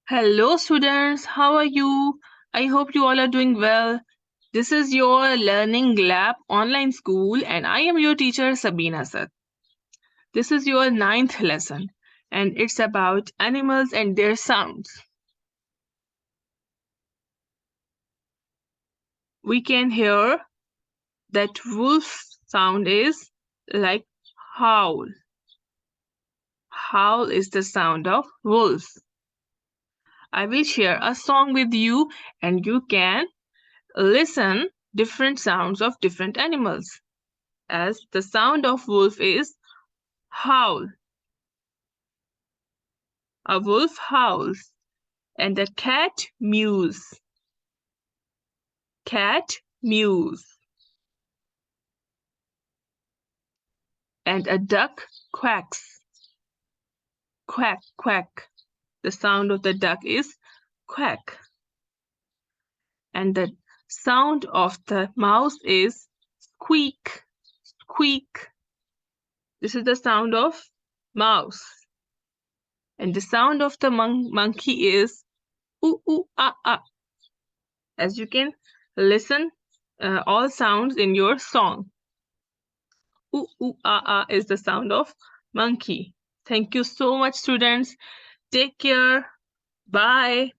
Hello, students. How are you? I hope you all are doing well. This is your Learning Lab online school, and I am your teacher, Sabeen Asad. This is your ninth lesson, and it's about animals and their sounds. We can hear that wolf sound is like howl. Howl is the sound of wolf. I will share a song with you, and you can listen different sounds of different animals. As the sound of wolf is howl. A wolf howls, and a cat mews. Cat mews, and a duck quacks. Quack, quack. The sound of the duck is quack. And the sound of the mouse is squeak, squeak. This is the sound of mouse. And the sound of the monkey is ooh, ooh, ah, ah. As you can listen all sounds in your song. Ooh, ooh, ah, ah is the sound of monkey. Thank you so much, students. Take care. Bye.